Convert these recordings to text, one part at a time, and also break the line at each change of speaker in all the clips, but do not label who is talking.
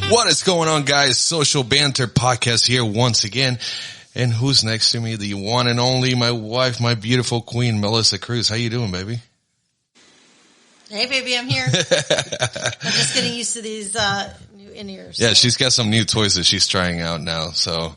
What is going on, guys? Social Banter podcast here once again. And who's next to me? The one and only, my wife, my beautiful queen, Melissa Cruz. How you doing, baby?
Hey, baby, I'm here. I'm just getting used to these new in-ears.
Yeah, she's got some new toys that she's trying out now. So,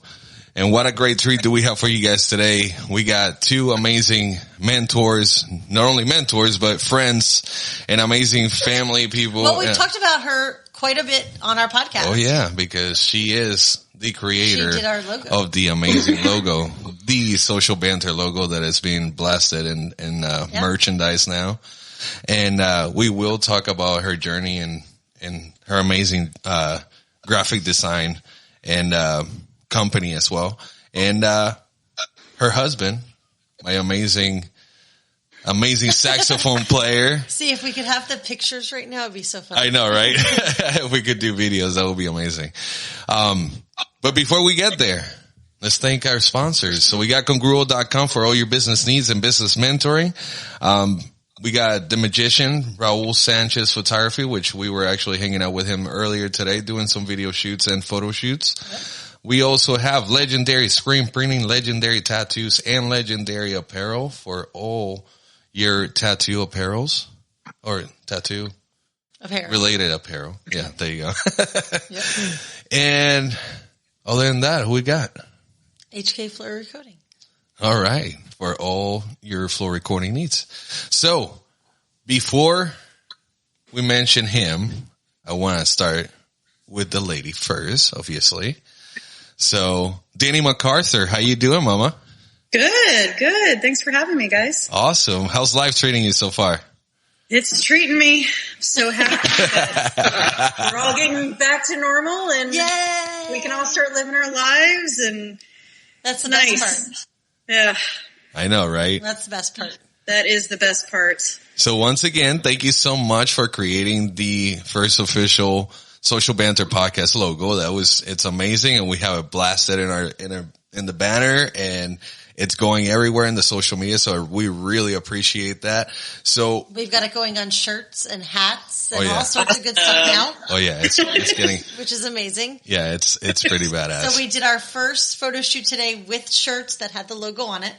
and what a great treat do we have for you guys today. We got two amazing mentors, not only mentors, but friends and amazing family people.
Well, we've talked about her quite a bit on our podcast.
Oh, yeah, because she is the creator
of
the amazing logo, the Social Banter logo that is being blasted in merchandise now. And we will talk about her journey and her amazing graphic design and company as well. And her husband, my amazing saxophone player.
See, if we could have the pictures right now, it'd be so fun.
I know, right? If we could do videos, that would be amazing. But before we get there, let's thank our sponsors. So we got Congruo.com for all your business needs and business mentoring. We got the magician, Raul Sanchez Photography, which we were actually hanging out with him earlier today, doing some video shoots and photo shoots. Yep. We also have legendary screen printing, legendary tattoos, and legendary apparel for all your tattoo apparels or tattoo related apparel. Yeah, there you go.
Yep.
And other than that, who we got?
HK Flow Recording.
All right. For all your flow recording needs. So before we mention him, I want to start with the lady first, obviously. So Dani Macarthur, how you doing, mama?
Good. Thanks for having me, guys.
Awesome. How's life treating you so far?
It's treating me. I'm so happy that we're all getting back to normal and
Yay!
We can all start living our lives, and
that's the
nice.
Best part.
Yeah.
I know, right?
That's the best part.
That is the best part.
So once again, thank you so much for creating the first official Social Banter podcast logo. It's amazing, and we have it blasted in the banner, and it's going everywhere in the social media. So we really appreciate that. So
we've got it going on shirts and hats and all sorts of good stuff now.
Oh yeah, it's getting
which is amazing.
Yeah, it's pretty badass.
So we did our first photo shoot today with shirts that had the logo on it.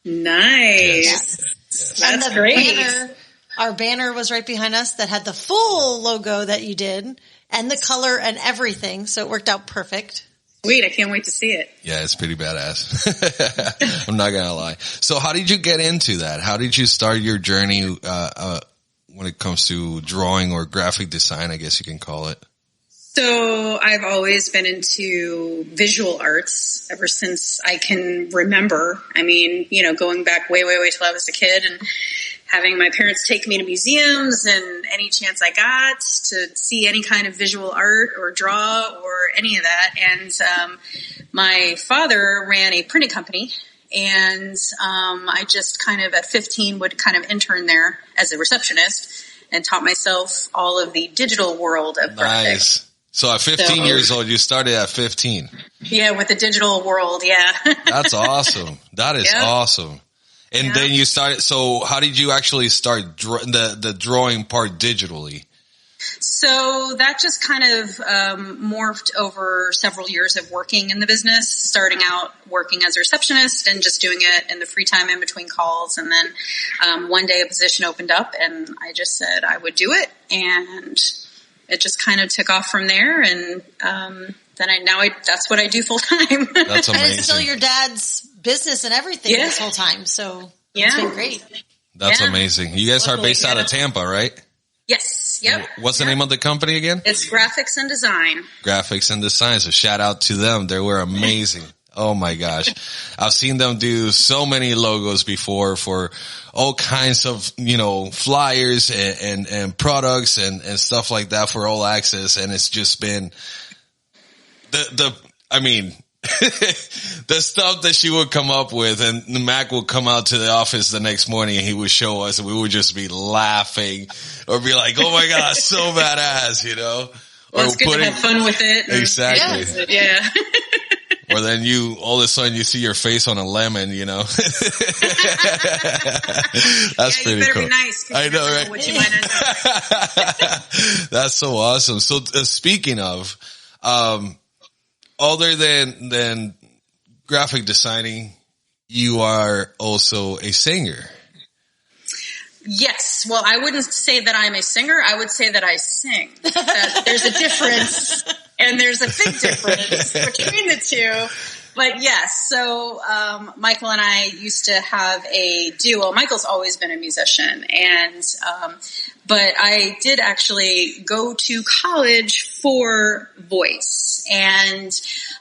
Nice.
Yes.
And
That's
the
great.
Our banner was right behind us that had the full logo that you did and the color and everything. So it worked out perfect.
Sweet. I can't wait to see it.
Yeah, it's pretty badass. I'm not going to lie. So how did you get into that? How did you start your journey when it comes to drawing or graphic design, I guess you can call it?
So I've always been into visual arts ever since I can remember. I mean, going back way till I was a kid and having my parents take me to museums and any chance I got to see any kind of visual art or draw or any of that. And my father ran a printing company, and I just kind of at 15 would kind of intern there as a receptionist and taught myself all of the digital world of graphics.
So at 15 years old, you started at 15.
Yeah, with the digital world, yeah.
That's awesome. That is awesome. And then you started, so how did you actually start the drawing part digitally?
So that just kind of morphed over several years of working in the business, starting out working as a receptionist and just doing it in the free time in between calls. And then one day a position opened up and I just said I would do it. And it just kind of took off from there. And then that's what I do full time.
That's amazing.
And it's still your dad's business and everything this whole time. So it's been great.
That's amazing. You guys are based out of Tampa, right?
Yes. Yep.
What's the name of the company again?
It's Graphics and Design.
Graphics and Design. So shout out to them. They were amazing. Oh my gosh. I've seen them do so many logos before for all kinds of, flyers and products and stuff like that for All Access. And it's just been the stuff that she would come up with, and the Mac would come out to the office the next morning and he would show us and we would just be laughing or be like, oh my God, so badass,
Well, it's good to have fun with it.
Exactly.
Yeah.
Or then all of a sudden you see your face on a lemon, That's pretty cool.
Be nice.
I know, right?
What you might end up.
That's so awesome. So speaking of, Other than graphic designing, you are also a singer.
Yes. Well, I wouldn't say that I'm a singer. I would say that I sing. There's a difference, and there's a big difference between the two. But yes, so Michael and I used to have a duo. Michael's always been a musician, and but I did actually go to college for voice, and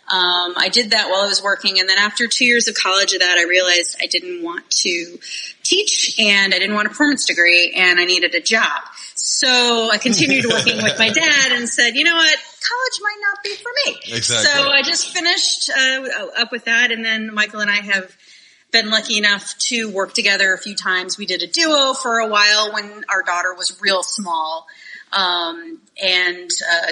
I did that while I was working. And then after 2 years of college of that, I realized I didn't want to teach, and I didn't want a performance degree, and I needed a job. So I continued working with my dad and said, you know what, college might not be for me.
Exactly.
So I just finished up with that, and then Michael and I have been lucky enough to work together a few times. We did a duo for a while when our daughter was real small, and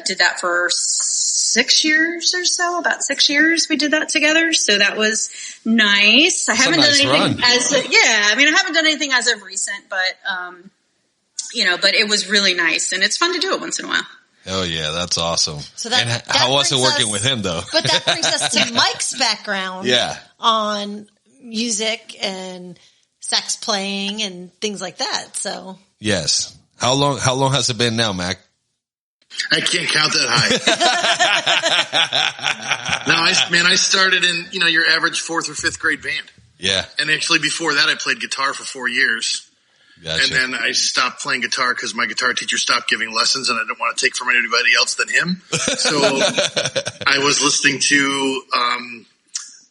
did that for 6 years or so, about 6 years we did that together. So that was nice. I haven't done anything I haven't done anything as of recent, but, but it was really nice, and it's fun to do it once in a while.
Oh yeah, that's awesome.
So
how was it working with him though?
But that brings us to Mike's background on music and sax playing and things like that. So
yes. How long has it been now, Mac?
I can't count that high. No, I started in, your average 4th or 5th grade band.
Yeah.
And actually before that, I played guitar for 4 years.
Gotcha.
And then I stopped playing guitar because my guitar teacher stopped giving lessons, and I didn't want to take from anybody else than him. So I was listening to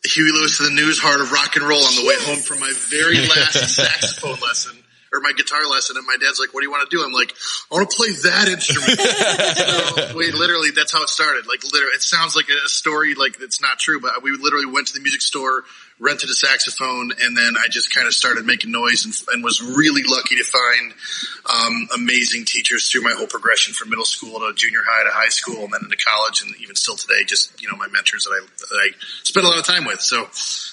Huey Lewis and the News, Heart of Rock and Roll, on the way home from my very last saxophone lesson, or my guitar lesson, and my dad's like, what do you want to do? I'm like, I want to play that instrument. So literally, that's how it started. Like, literally, it sounds like a story, like it's not true, but we literally went to the music store, rented a saxophone, and then I just kind of started making noise, and was really lucky to find amazing teachers through my whole progression from middle school to junior high to high school, and then into college, and even still today, just, my mentors that I spent a lot of time with. So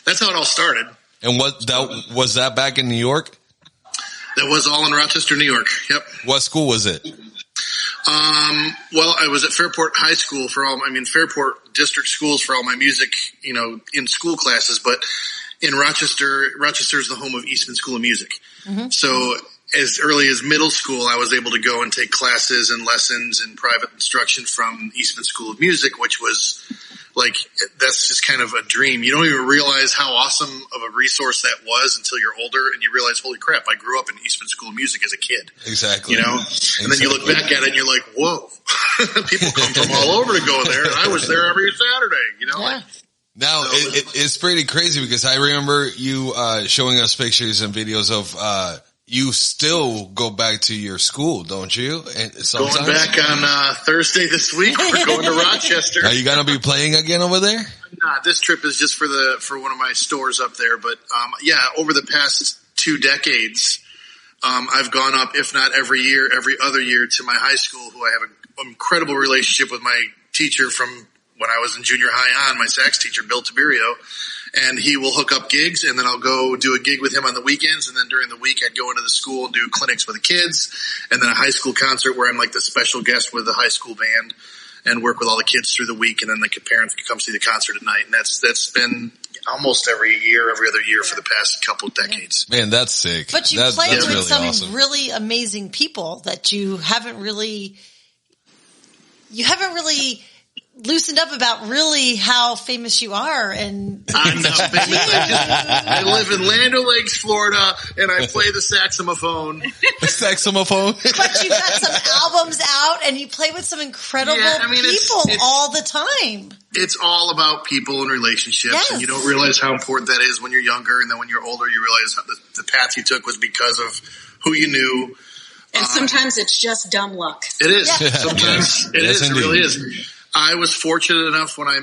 that's how it all started.
And was that back in New York?
That was all in Rochester, New York. Yep.
What school was it?
Well, I was at Fairport High School Fairport district schools for all my music, in school classes, but in Rochester's the home of Eastman School of Music. Mm-hmm. So as early as middle school, I was able to go and take classes and lessons and private instruction from Eastman School of Music, which was like, that's just kind of a dream. You don't even realize how awesome of a resource that was until you're older, and you realize, holy crap, I grew up in Eastman School of Music as a kid.
Exactly.
And then you look back at it and you're like, whoa, people come from all over to go there, and I was there every Saturday,
Yeah.
Now, it's pretty crazy because I remember you showing us pictures and videos of you still go back to your school, don't you? And sometimes?
Going back on Thursday this week, we're going to Rochester.
Are you going to be playing again over there?
Nah, this trip is just for one of my stores up there. But over the past 2 decades, I've gone up, if not every year, every other year, to my high school, who I have an incredible relationship with my teacher from when I was in junior high on, my sax teacher, Bill Tiberio. And he will hook up gigs, and then I'll go do a gig with him on the weekends. And then during the week, I'd go into the school and do clinics with the kids, and then a high school concert where I'm like the special guest with the high school band and work with all the kids through the week. And then the parents can come see the concert at night. And that's been almost every other year for the past couple of decades.
Man, that's sick.
But you
that's
played with
really
some
awesome.
really amazing people that you haven't really loosened up about really how famous you are. And
I'm not famous. I live in Land O'Lakes, Florida, and I play the saxophone.
Saxophone.
But you got some albums out, and you play with some incredible people all the time.
It's all about people and relationships,
Yes.
and you don't realize how important that is when you're younger, and then when you're older, you realize how the path you took was because of who you knew.
And sometimes it's just dumb luck.
It is.
Yeah.
Sometimes it is. It really is. I was fortunate enough when I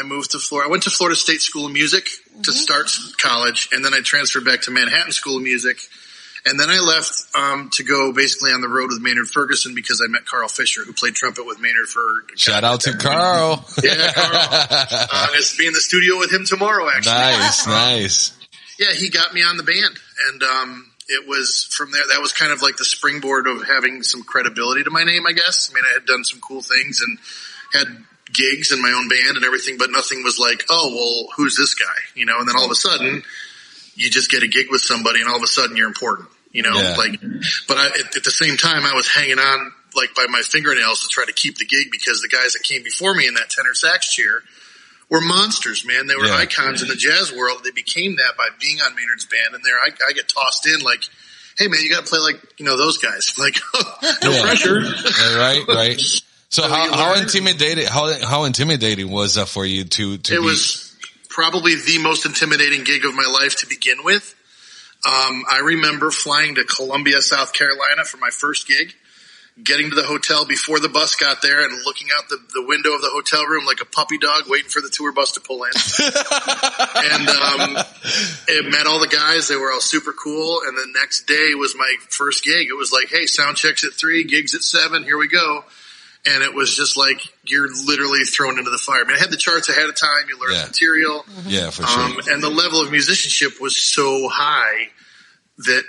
moved to Florida. I went to Florida State School of Music to start college, and then I transferred back to Manhattan School of Music. And then I left to go basically on the road with Maynard Ferguson because I met Carl Fisher, who played trumpet with Maynard for...
Shout out to Carl.
Yeah, Carl. I'm going to be in the studio with him tomorrow, actually.
Nice.
Yeah, he got me on the band, and it was from there. That was kind of like the springboard of having some credibility to my name, I guess. I mean, I had done some cool things and had gigs in my own band and everything, but nothing was like, oh, well, who's this guy? You know, and then all of a sudden you just get a gig with somebody and all of a sudden you're important, you know, but at the same time I was hanging on like by my fingernails to try to keep the gig because the guys that came before me in that tenor sax chair were monsters, man. They were icons in the jazz world. They became that by being on Maynard's band. And there I get tossed in like, hey man, you got to play like, you know, those guys. Like, no pressure.
Right. So how intimidating was that for you to
It was probably the most intimidating gig of my life to begin with. I remember flying to Columbia, South Carolina for my first gig, getting to the hotel before the bus got there and looking out the window of the hotel room like a puppy dog waiting for the tour bus to pull in. And it met all the guys. They were all super cool. And the next day was my first gig. It was like, hey, sound checks at 3, gigs at 7. Here we go. And it was just like you're literally thrown into the fire. I mean, I had the charts ahead of time. You learn the material.
Yeah, for sure.
And the level of musicianship was so high that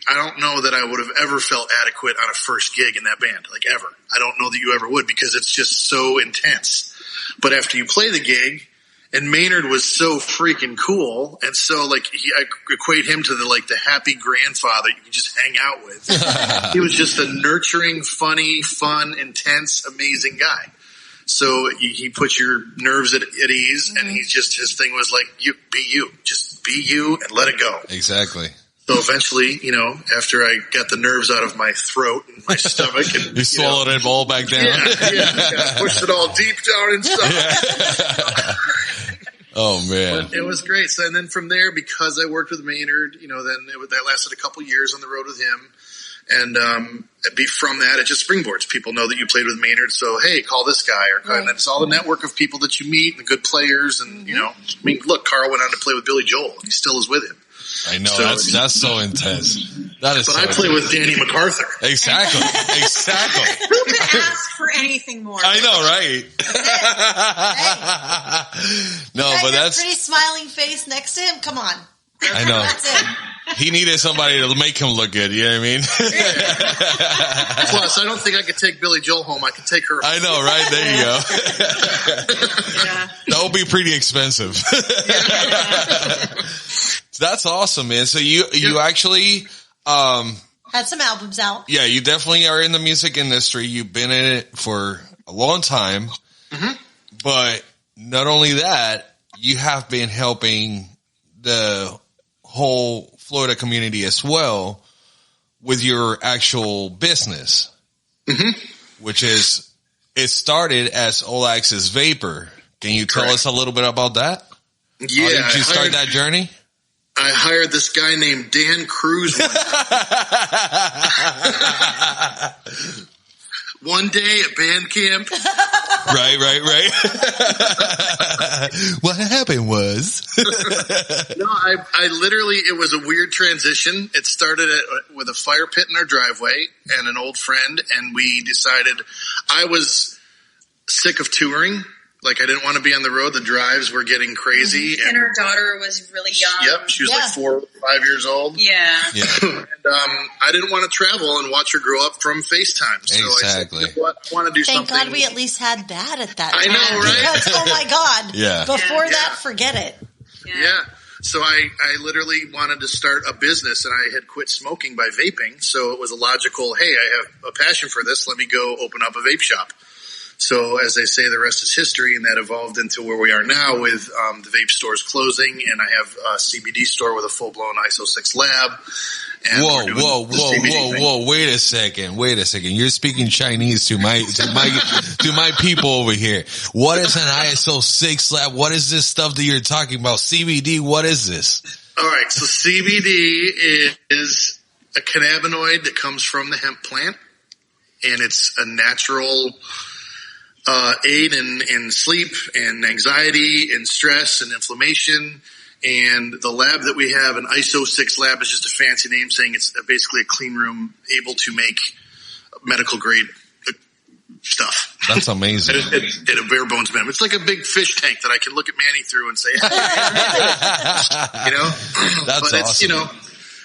I don't know that I would have ever felt adequate on a first gig in that band, like ever. I don't know that you ever would because it's just so intense. But after you play the gig, and Maynard was so freaking cool, and so like I equate him to the happy grandfather you can just hang out with. He was just a nurturing, funny, fun, intense, amazing guy. So he puts your nerves at ease, and his thing was like, just be you and let it go.
Exactly.
So eventually, you know, after I got the nerves out of my throat and my stomach, and
you swallowed it all back down.
Yeah, pushed it all deep down inside.
Oh man,
but it was great. So, and then from there, because I worked with Maynard, you know, then that lasted a couple years on the road with him, and from that, it just springboards. People know that you played with Maynard, so hey, call this guy, and it's all the network of people that you meet, and the good players, and you know, I mean, look, Carl went on to play with Billy Joel, and he still is with him.
I know, that's so intense. That is.
But I play with Dani Macarthur.
Exactly.
Who could ask for anything more?
I know, right? No, but that's
pretty smiling face next to him. Come on.
I know.
That's it.
He needed somebody to make him look good. You know what I mean?
Plus, I don't think I could take Billy Joel home. I could take her home.
I know, right? There you go.
Yeah.
That would be pretty expensive. That's awesome, man. So you actually
had some albums out.
Yeah, you definitely are in the music industry. You've been in it for a long time.
Mm-hmm.
But not only that, you have been helping the whole Florida community as well with your actual business, which is, it started as All Access Vapor. Can you tell us a little bit about that?
Yeah.
How did you start that journey?
I hired this guy named Dan Cruz one day at band camp.
Right. What happened was...
No, I literally, it was a weird transition. It started with a fire pit in our driveway and an old friend, and we decided I was sick of touring. Like, I didn't want to be on the road. The drives were getting crazy.
And her daughter was really young.
Yep, she was like 4 or 5 years old.
Yeah.
And I didn't want to travel and watch her grow up from FaceTime. So
exactly.
I said, you know what? I want to do something.
Thank God we at least had that at that time.
I know, right?
Because, oh my God.
Yeah.
Before that, forget it.
Yeah. So I literally wanted to start a business, and I had quit smoking by vaping. So it was a logical, hey, I have a passion for this. Let me go open up a vape shop. So as they say, the rest is history, and that evolved into where we are now with the vape stores closing, and I have a CBD store with a full-blown ISO 6 lab. And
whoa! Wait a second. You're speaking Chinese to my people over here. What is an ISO 6 lab? What is this stuff that you're talking about? CBD. What is this?
All right. So CBD is a cannabinoid that comes from the hemp plant, and it's a natural aid in sleep and anxiety and stress and inflammation. And the lab that we have, an ISO 6 lab, is just a fancy name saying it's basically a clean room able to make medical grade stuff.
That's amazing.
At a bare bones minimum. It's like a big fish tank that I can look at Manny through and say, hey, you know,
that's
but
awesome.
It's, you know,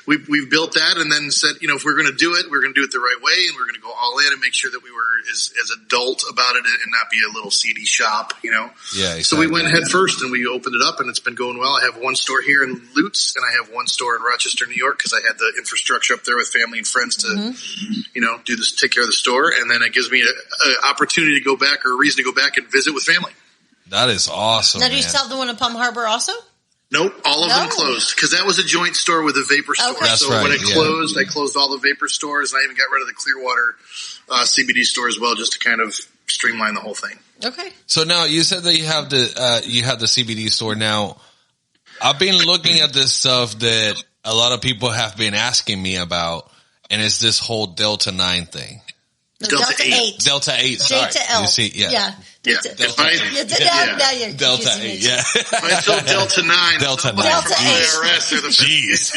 we've built that, and then said, if we're going to do it, we're going to do it the right way, and we're going to go all in and make sure that we were as adult about it and not be a little seedy shop,
Yeah. Exactly.
So we went head first and we opened it up, and it's been going well. I have one store here in Lutz, and I have one store in Rochester, New York, because I had the infrastructure up there with family and friends to, do this, take care of the store, and then it gives me an opportunity to go back, or a reason to go back and visit with family.
That is awesome.
Now, do you still have the one in Palm Harbor also?
Nope, all of them closed, because that was a joint store with a vapor store.
Okay.
So when it closed, I closed all the vapor stores, and I even got rid of the Clearwater CBD store as well, just to kind of streamline the whole thing.
Okay.
So now you said that you have the CBD store. Now, I've been looking at this stuff that a lot of people have been asking me about, and it's this whole Delta 9 thing.
No, Delta 8.
Delta 8, sorry.
Delta L.
You see,
Yeah.
Delta 8.
Now you're
Delta
confusing
8,
me.
yeah.
I told Delta 9.
Delta 9.
Delta 8.
IRS are the
Jeez.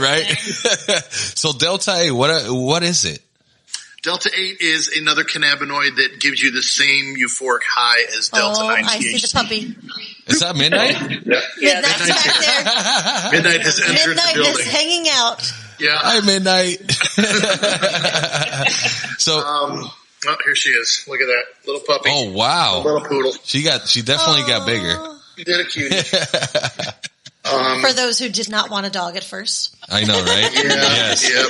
Right. So Delta 8, what is it?
Delta 8 is another cannabinoid that gives you the same euphoric high as Delta 9 THC.
I see the puppy.
Is that Midnight?
Midnight's back there.
Midnight has entered
Midnight
the building.
is hanging out.
Yeah.
Hi, Midnight. So,
oh, here she is. Look at that little puppy.
oh wow,
Little poodle.
she definitely got bigger.
You did a cutie.
For those who did not want a dog at first.
I know, right? Yes.
Yeah.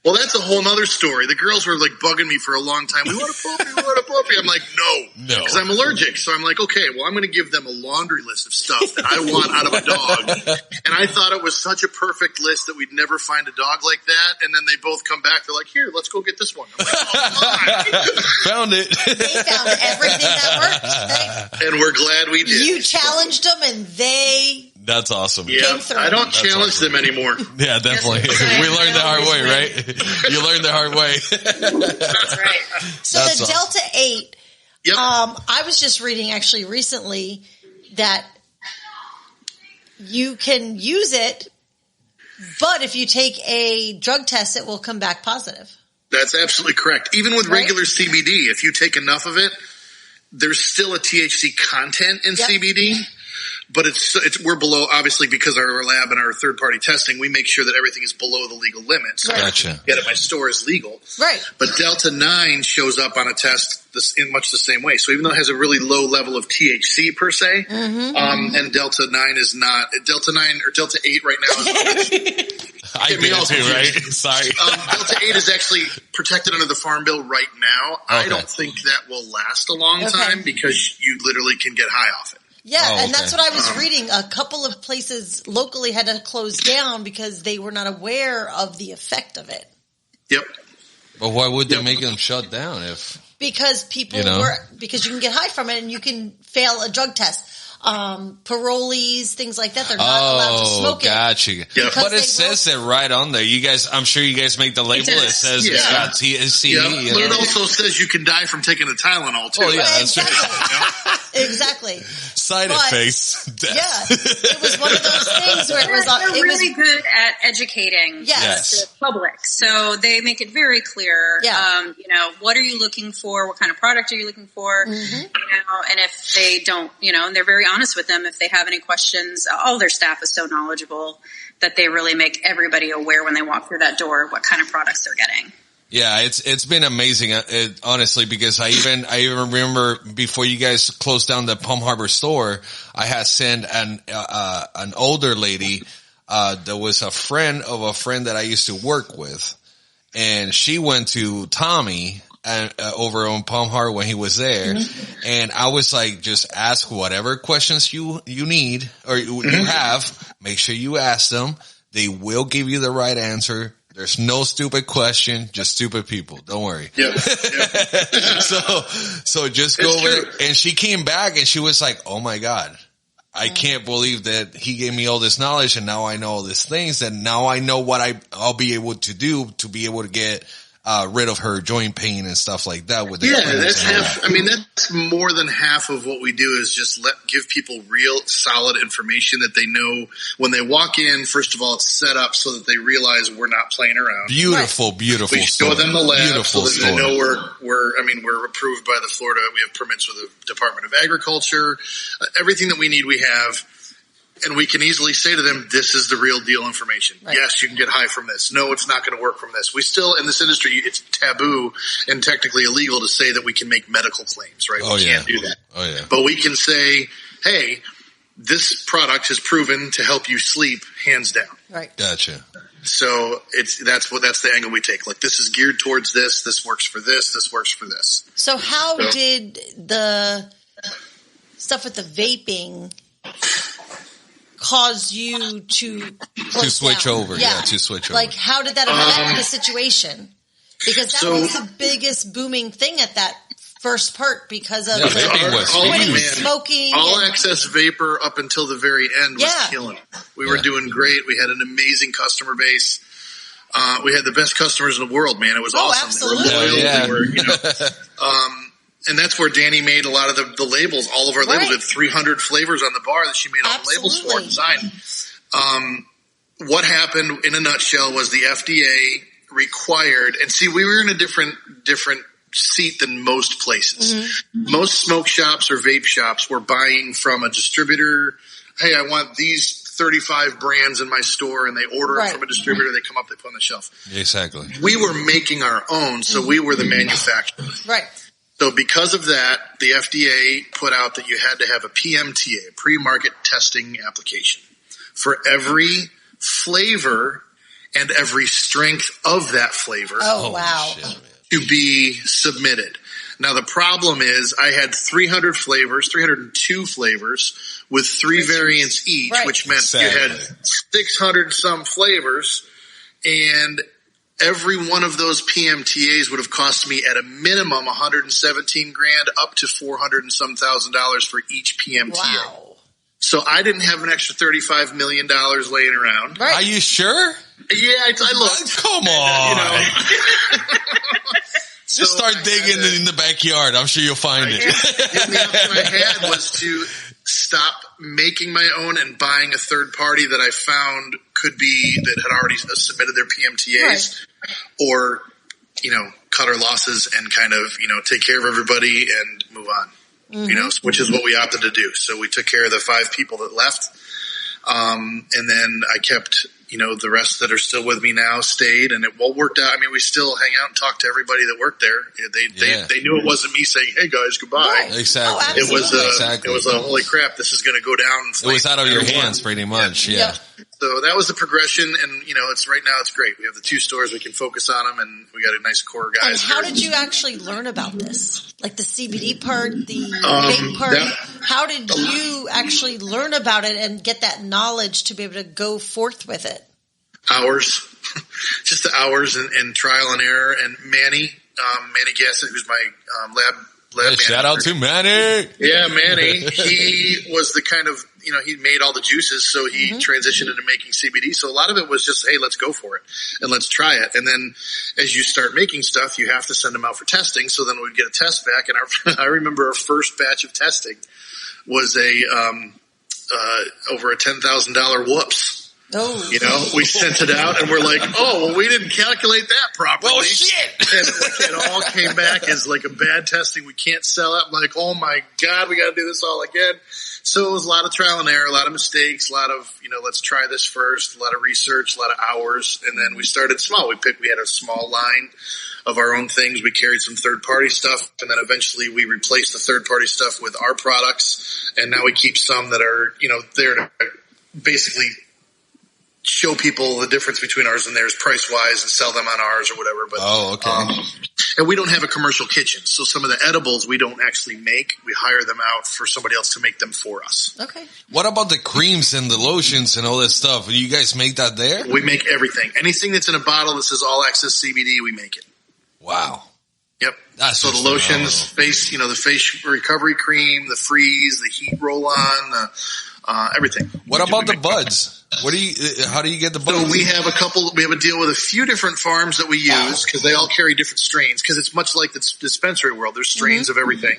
Well, that's a whole nother story. The girls were like bugging me for a long time. We want a puppy. We want a puppy. I'm like, no, because I'm allergic. So I'm like, okay, well, I'm going to give them a laundry list of stuff that I want out of a dog. And I thought it was such a perfect list that we'd never find a dog like that. And then they both come back. They're like, here, let's go get this one. I'm like, oh,
Found it.
They found everything that worked.
and we're glad we did.
You challenged them and they
That's awesome.
Yeah, I don't challenge them anymore.
Yeah, definitely. We learned the hard way, right? You learned the hard way.
That's right.
So
That's
the Delta 8,
Yep.
I was just reading actually recently that you can use it, but if you take a drug test, it will come back positive.
That's absolutely correct. Even with regular CBD, if you take enough of it, there's still a THC content in CBD. But we're below, obviously, because our lab and our third-party testing, we make sure that everything is below the legal limit. So
Gotcha.
Get it, my store is legal.
Right.
But Delta 9 shows up on a test in much the same way. So even though it has a really low level of THC per se, and Delta 9 is not, Delta 9 or Delta 8 right now is
I did it too, right? Sorry.
Delta 8 is actually protected under the Farm Bill right now.
Okay.
I don't think that will last a long time because you literally can get high off it.
Yeah, and that's what I was reading. A couple of places locally had to close down because they were not aware of the effect of it.
Yep.
But why would they make them shut down if...
Because people because you can get high from it and you can fail a drug test. Parolees, things like that, they're not allowed to smoke
gotcha.
it.
Yeah.
But it says it right on there. You guys, I'm sure you guys make the label. It says it's got THC.
Yeah. But it also says you can die from taking the Tylenol too.
Oh yeah, that's
right. Exactly.
Side effects.
Yeah, it was one of those things where
they're really good at educating the public, so they make it very clear.
Yeah.
What are you looking for? What kind of product are you looking for? And if they don't, and they're very honest with them if they have any questions. All their staff is so knowledgeable that they really make everybody aware when they walk through that door what kind of products they're getting.
Yeah, it's been amazing, honestly, because I even remember before you guys closed down the Palm Harbor store, I had sent an older lady that was a friend of a friend that I used to work with, and she went to Tommy over on Palm Harbor when he was there, and I was like, just ask whatever questions you need or you have. Make sure you ask them. They will give you the right answer. There's no stupid question, just stupid people. Don't worry.
Yeah.
So just go over. And she came back and she was like, oh my God, I can't believe that he gave me all this knowledge and now I know all these things and now I know what I'll be able to do to be able to get rid of her joint pain and stuff like that. With
that's half. I mean, that's more than half of what we do is just give people real solid information that they know when they walk in. First of all, it's set up so that they realize we're not playing around.
Beautiful.
We show them the lab so that they know we're approved by the Florida. We have permits with the Department of Agriculture. Everything that we need, we have. And we can easily say to them, this is the real deal information. Right. Yes, you can get high from this. No, it's not going to work from this. We still, in this industry, it's taboo and technically illegal to say that we can make medical claims, right? We can't do that.
Oh, yeah.
But we can say, hey, this product has proven to help you sleep, hands down.
Right.
Gotcha.
So that's the angle we take. Like, this is geared towards this. This works for this. This works for this.
So how did the stuff with the vaping cause you to
switch
down?
over? Yeah, to switch over.
Like, how did that affect the situation? Because that was the biggest booming thing at that first part because of
vaping was
smoking.
All Access Vapor up until the very end was killing it. We were doing great. We had an amazing customer base. We had the best customers in the world, man. It was awesome.
Absolutely.
They were loyal. And that's where Dani made a lot of the labels. All of our labels had 300 flavors on the bar that she made all the labels for and designed. What happened in a nutshell was the FDA required, and see, we were in a different seat than most places. Mm-hmm. Most smoke shops or vape shops were buying from a distributor. Hey, I want these 35 brands in my store, and they order it from a distributor. They come up, they put on the shelf.
Exactly.
We were making our own, so we were the manufacturer.
Right.
So because of that, the FDA put out that you had to have a PMTA, pre-market testing application, for every flavor and every strength of that flavor.
Oh, wow.
Shit,
to be submitted. Now, the problem is I had 302 flavors with 3 variants each, which meant you had 600 some flavors, and every one of those PMTAs would have cost me at a minimum $117,000 up to $400 and some thousand for each PMTA.
Wow.
So I didn't have an extra $35 million laying around.
Right. Are you sure?
Yeah, I looked.
Come on. Just start digging in the backyard. I'm sure you'll find it.
The option I had was to stop making my own and buying a third party that I found that had already submitted their PMTAs, or, cut our losses and kind of, take care of everybody and move on, which is what we opted to do. So we took care of the 5 people that left. And then I kept, the rest that are still with me now stayed, and it all worked out. I mean, we still hang out and talk to everybody that worked there. They knew it wasn't me saying, "Hey guys, goodbye."
Right.
Exactly.
Oh,
it was a holy crap, this is going to go down.
It was out of your hands pretty much. Yeah.
So that was the progression, and right now it's great. We have the 2 stores, we can focus on them, and we got a nice core guys.
And how did you actually learn about this? Like the CBD part, the vape part? How did you actually learn about it and get that knowledge to be able to go forth with it?
Hours. Just the hours and trial and error. And Manny Gassett, who's my lab manager.
Shout out to Manny.
Yeah, Manny. He was the kind of, he made all the juices, so he transitioned into making CBD. So a lot of it was just, hey, let's go for it and let's try it. And then as you start making stuff, you have to send them out for testing. So then we'd get a test back. And I remember our first batch of testing was over a $10,000 whoops.
Oh.
We sent it out and we're like, oh, well, we didn't calculate that properly.
Well, shit.
And it all came back as like a bad testing. We can't sell it. I'm like, oh my God, we got to do this all again. So it was a lot of trial and error, a lot of mistakes, a lot of, let's try this first, a lot of research, a lot of hours. And then we started small. We had a small line of our own things. We carried some third party stuff, and then eventually we replaced the third party stuff with our products. And now we keep some that are, there to basically show people the difference between ours and theirs price wise and sell them on ours or whatever. But, and we don't have a commercial kitchen. So some of the edibles we don't actually make. We hire them out for somebody else to make them for us.
Okay.
What about the creams and the lotions and all that stuff? You guys make that there?
We make everything. Anything that's in a bottle that says All Access CBD, we make it.
Wow.
Yep.
That's
so the lotions, the face recovery cream, the freeze, the heat roll on, everything.
What about the buds? How do you get the buds?
So we have a deal with a few different farms that we use because they all carry different strains, because it's much like the dispensary world. There's strains of everything.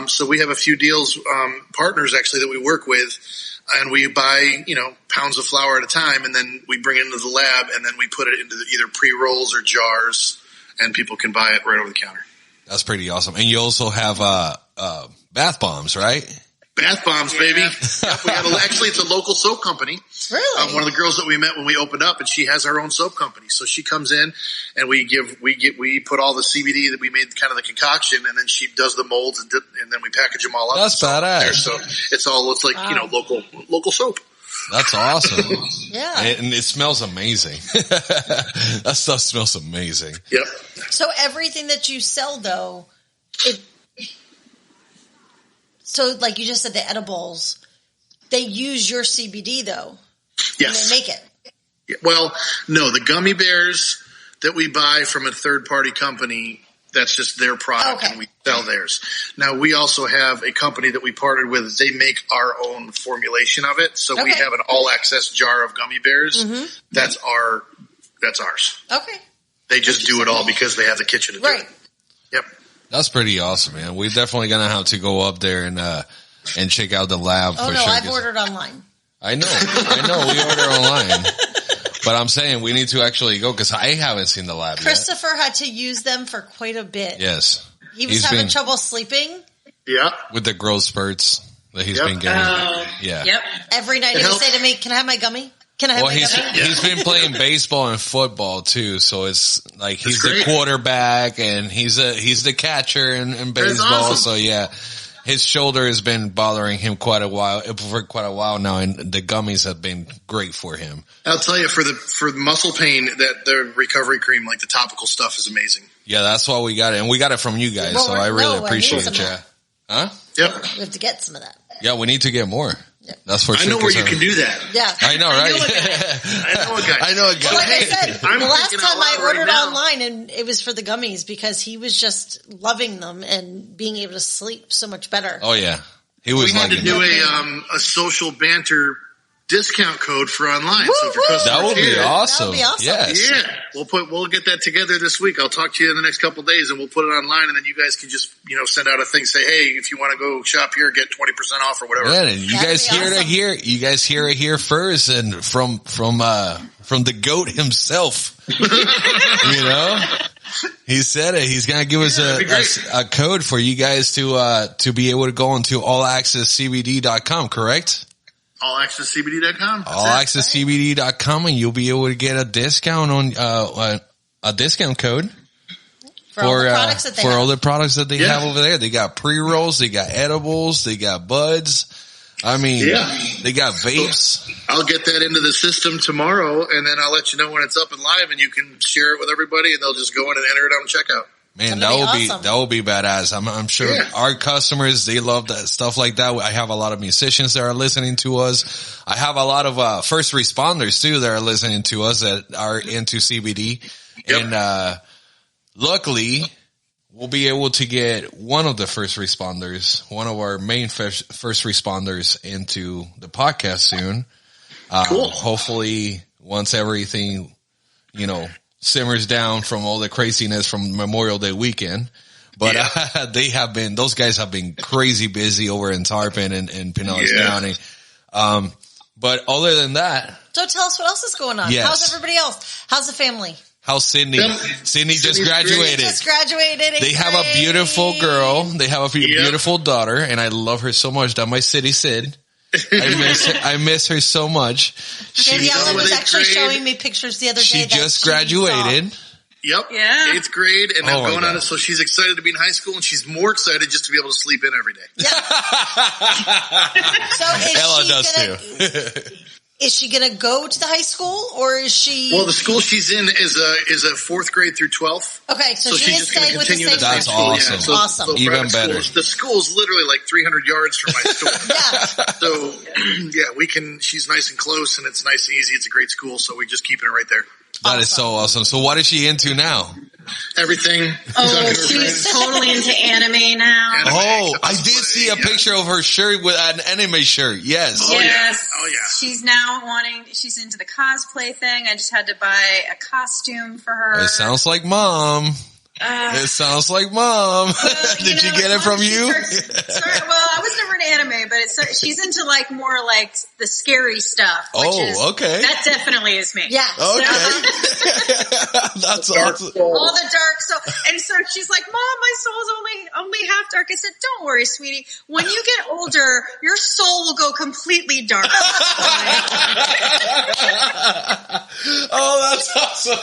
So we have a few deals, partners actually that we work with, and we buy, pounds of flour at a time, and then we bring it into the lab, and then we put it into either pre-rolls or jars, and people can buy it right over the counter.
That's pretty awesome. And you also have, bath bombs, right?
Bath bombs, baby. Yep, actually, it's a local soap company.
Really?
One of the girls that we met when we opened up, and she has her own soap company. So she comes in, and we put all the CBD that we made, kind of the concoction, and then she does the molds, and then we package them all up.
That's badass.
So it's like local soap.
That's awesome.
Yeah.
And it smells amazing. That stuff smells amazing.
Yep.
So everything that you sell, though, so like you just said, the edibles, they use your CBD, though.
Yes.
And they make it.
Yeah, well, no, the gummy bears that we buy from a third-party company, that's just their product, and we sell theirs. Now, we also have a company that we partnered with. They make our own formulation of it. So we have an All Access jar of gummy bears. Mm-hmm. That's ours. Okay. They just do it all because they have the kitchen to do it. Yep.
That's pretty awesome, man. We're definitely going to have to go up there and check out the lab.
Oh,
for
no,
sure.
I've ordered online.
I know. We order online. But I'm saying we need to actually go because I haven't seen the lab
Christopher had to use them for quite a bit.
Yes.
He's having trouble sleeping.
Yeah.
With the growth spurts that he's been getting. Yeah.
Yep. Every night he would say to me, "Can I have my gummy? Can I have my gummy?"
He's been playing baseball and football too, so it's like he's the quarterback and he's the catcher in baseball. Awesome. So yeah, his shoulder has been bothering him for quite a while now, and the gummies have been great for him.
I'll tell you, for the muscle pain, that the recovery cream, like the topical stuff, is amazing.
Yeah, that's why we got it, and we got it from you guys, so I really appreciate it. Yeah. Huh?
Yep. We have to get some of that.
Yeah, we need to get more. Yep. That's for sure.
I know where you can do that.
Yeah.
I know, right?
I know a guy.
Well, like I said, the last time I ordered online, and it was for the gummies because he was just loving them and being able to sleep so much better.
Oh, yeah. We
had to do a social banter discount code for online. So for customers,
that would be awesome.
That would be awesome.
Yes.
Yeah. We'll get that together this week. I'll talk to you in the next couple of days, and we'll put it online, and then you guys can just send out a thing, say, hey, if you want to go shop here, get 20% off or whatever.
Yeah, and you guys hear it here first, and from the GOAT himself. He said it. He's gonna give us a code for you guys to be able to go onto allaccesscbd.com, correct?
allaccesscbd.com.
allaccesscbd.com, and you'll be able to get a discount on a discount code
for all the products that they
have over there. They got pre-rolls, they got edibles, they got buds. I mean, they got vapes.
So I'll get that into the system tomorrow, and then I'll let you know when it's up and live, and you can share it with everybody, and they'll just go in and enter it on checkout.
Man, that would be badass. I'm sure our customers, they love that stuff like that. I have a lot of musicians that are listening to us. I have a lot of first responders too that are listening to us that are into CBD. Yep. And luckily, we'll be able to get one of the first responders, one of our main first responders, into the podcast soon. Cool. Hopefully, once everything, simmers down from all the craziness from Memorial Day weekend. But those guys have been crazy busy over in Tarpon and Pinellas County. But other than that.
So tell us what else is going on. Yes. How's everybody else? How's the family?
How's Sydney? Sydney just graduated. They have a beautiful girl. They have a beautiful daughter, and I love her so much. That's my city Sid. I miss her so much.
Ellen was actually showing me pictures the other day.
She just graduated.
Yep. Yeah. 8th grade, and now going on it. So she's excited to be in high school, and she's more excited just to be able to sleep in every day.
Yep. So Ella does too. Is she going to go to the high school, or is she?
Well, the school she's in is a 4th grade through 12th.
Okay, so she is staying with the same.
That's awesome.
Yeah,
awesome.
So
even better.
The school's literally like 300 yards from my store. So we can. She's nice and close, and it's nice and easy. It's a great school, so we're just keeping it right there.
That is so awesome. So what is she into now?
Everything.
Oh, she's totally into anime now.
I did see a picture of her shirt with an anime shirt. Yes.
Oh, yes.
Oh, yeah.
She's now she's into the cosplay thing. I just had to buy a costume for her.
It sounds like mom. Did you get it from you?
Well, I was never into anime, but she's into like more like the scary stuff.
Okay.
That definitely is me.
Yeah.
Okay. That's awesome.
All the dark soul. And so she's like, Mom, my soul's only half dark. I said, don't worry, sweetie. When you get older, your soul will go completely dark.
Oh, that's awesome.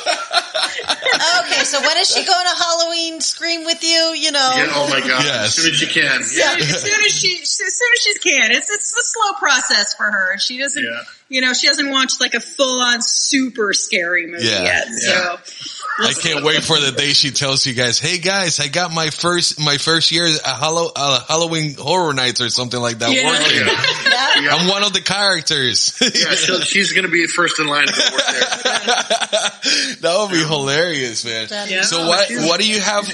Okay, so when is she going to Halloween scream with you? You know.
Yeah, oh my God.
Yes.
As soon as she can.
Yeah. As soon as she can. It's a slow process for her. She doesn't, she hasn't watched like a full on super scary movie yet. So
I can't wait for the day she tells you guys, "Hey guys, I got my first year Halloween Horror Nights or something like that working.
Yeah.
I'm one of the characters."
So she's going to be first in line to work there.
That would be hilarious, man.
Yeah.
So what do you have?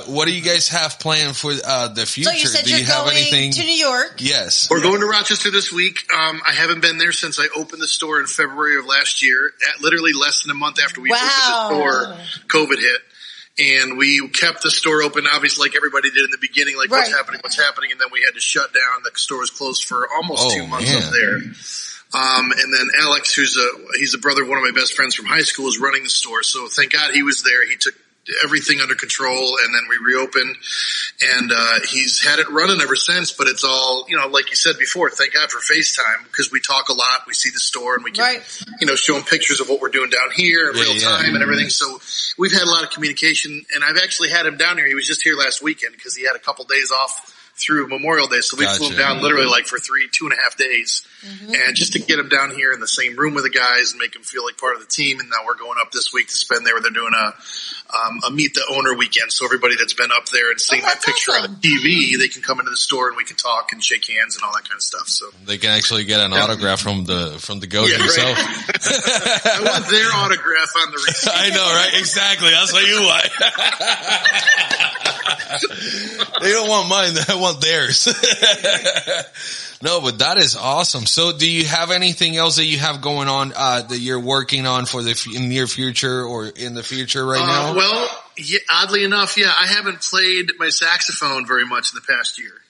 What do you guys have planned for the future?
So you said
do
you're
you have
going
anything
to New York.
Yes.
We're going to Rochester this week. I haven't been there since I opened the store in February of last year. Literally less than a month after we opened the store, COVID hit. And we kept the store open, obviously, like everybody did in the beginning, like what's happening. And then we had to shut down. The store was closed for almost 2 months up there. And then Alex, he's a brother of one of my best friends from high school, is running the store. So thank God he was there. He took everything under control, and then we reopened, and he's had it running ever since. But it's all, like you said before, thank God for FaceTime, because we talk a lot. We see the store, and we can, show him pictures of what we're doing down here in real time and everything. So we've had a lot of communication, and I've actually had him down here. He was just here last weekend because he had a couple days off through Memorial Day. So we flew him down literally like for 2.5 days. And just to get him down here in the same room with the guys and make him feel like part of the team. And now we're going up this week to spend there. They're doing a meet the owner weekend. So everybody that's been up there and seen my picture on TV, they can come into the store and we can talk and shake hands and all that kind of stuff. So they can actually get an autograph from the goat himself. I want their autograph on the receipt. I know, right? Exactly. That's what you want. They don't want mine. I want theirs. No, but that is awesome. So do you have anything else that you have going on that you're working on for the near future or in the future right now? Well, oddly enough, I haven't played my saxophone very much in the past year.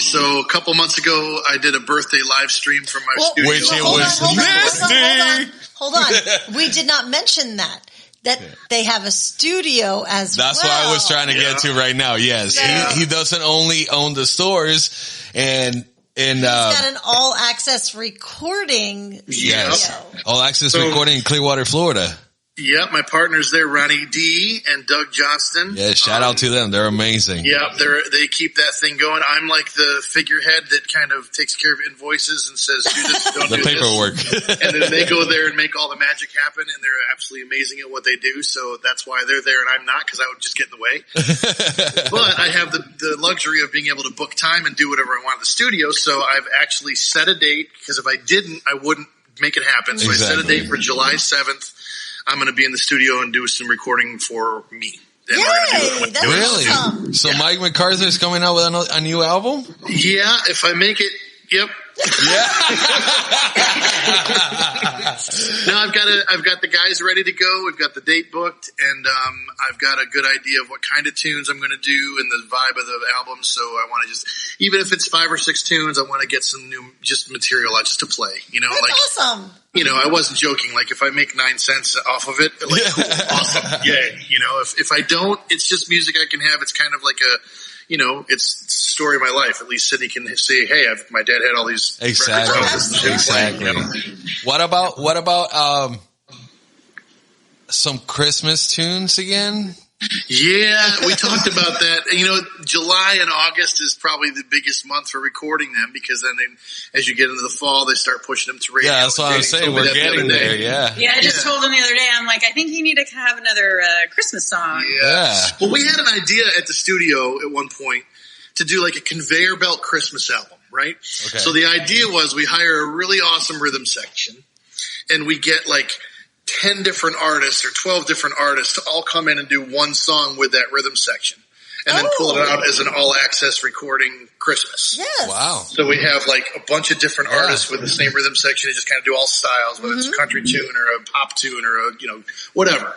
So a couple months ago, I did a birthday live stream from my studio. Which it was nasty.
Hold on. We did not mention that they have a studio as well. That's what I was
trying to get to right now. Yes. He doesn't only own the stores and he's got
an all access recording studio.
All access recording in Clearwater, Florida.
Yep, my partners there, Ronnie D and Doug Johnston. Yeah, shout out to them. They're amazing. Yeah, they keep that thing going. I'm like the figurehead that kind of takes care of invoices and says, do this, don't do
paperwork.
This. And then they go there and make all the magic happen, and they're absolutely amazing at what they do. So that's why they're there and I'm not, because I would just get in the way. But I have the luxury of being able to book time and do whatever I want at the studio. So I've actually set a date, because if I didn't, I wouldn't make it happen. So I set a date for July 7th. I'm going to be in the studio and do some recording for me. And
Yay! That's
really?
Awesome.
So Mike MacArthur is coming out with a new album?
Yeah, if I make it, yep. Yeah. Now I've got the guys ready to go. We've got the date booked, and I've got a good idea of what kind of tunes I'm going to do and the vibe of the album. So I want to just, even if it's 5 or 6 tunes, I want to get some new material out just to play.
That's awesome.
I wasn't joking. Like, if I make 9 cents off of it, like, cool, awesome, yay. If I don't, it's just music I can have. It's kind of like it's the story of my life. At least Sydney can say, "Hey, my dad had all these."
Exactly. What about some Christmas tunes again?
Yeah, we talked about that. July and August is probably the biggest month for recording them, because then as you get into the fall, they start pushing them to radio. Yeah, that's what I'm saying. We're getting there. Yeah,
I just told him the other day, I'm like, I think you need to have another Christmas song.
Yeah. Well, we had an idea at the studio at one point to do like a conveyor belt Christmas album, right? Okay. So the idea was we hire a really awesome rhythm section, and we get like 10 different artists or 12 different artists to all come in and do one song with that rhythm section. and then pull it out as an All Access recording Christmas.
Yes.
Wow.
So we have like a bunch of different artists with the same rhythm section and just kind of do all styles, whether it's a country tune or a pop tune or whatever.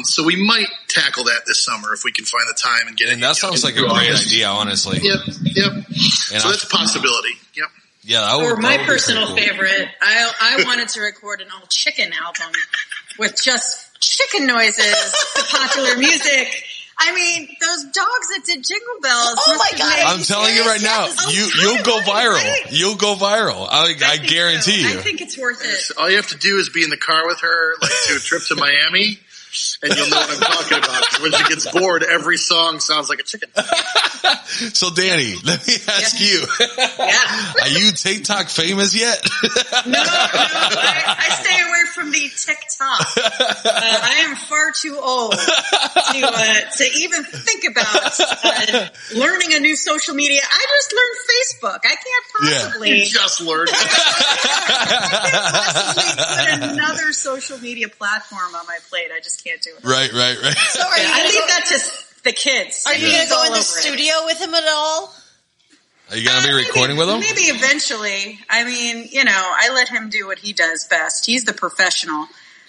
So we might tackle that this summer if we can find the time and get it.
And that sounds like a great idea, honestly.
Yep.
And
So that's a possibility. Yep.
Yeah.
Or my personal favorite, I wanted to record an all chicken album with just chicken noises to popular music. I mean, those dogs that did Jingle Bells.
Oh my God.
I'm telling you right now, you'll go viral.
Right?
You'll go viral. I guarantee you.
I think it's worth it.
All you have to do is be in the car with her, like to a trip to Miami, and you'll know what I'm talking about. 'Cause when she gets bored, every song sounds like a chicken.
So, Dani, let me ask you:
Yeah.
Are you TikTok famous yet?
No, I stay away from the TikTok. I am far too old to even think about learning a new social media. I just learned Facebook. I can't possibly.
You just learned.
Possibly put another social media platform on my plate. I just can't do it.
Right.
So are you
I
gonna
leave
go,
that to the kids.
are you going to go in the
All over it.
studio with him at all?
Are you gonna be recording with him?
Maybe eventually. I mean, I let him do what he does best. He's the professional.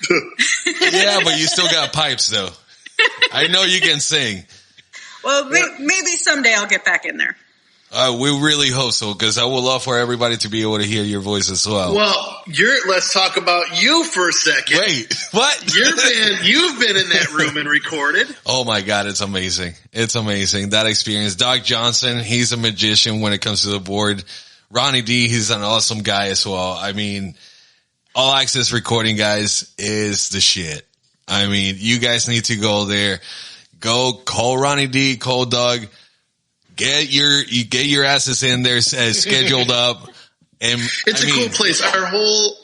Yeah, but you still got pipes, though. I know you can sing.
Well, maybe someday I'll get back in there.
We really hope so, because I would love for everybody to be able to hear your voice as well.
Well, let's talk about you for a second.
Wait, what?
You've been in that room and recorded.
Oh my God, it's amazing. It's amazing. That experience. Doc Johnson, he's a magician when it comes to the board. Ronnie D, he's an awesome guy as well. I mean, All Access recording, guys, is the shit. I mean, you guys need to go there. Go call Ronnie D, call Doug. Get your asses in there, scheduled up. And
It's a cool place. Our whole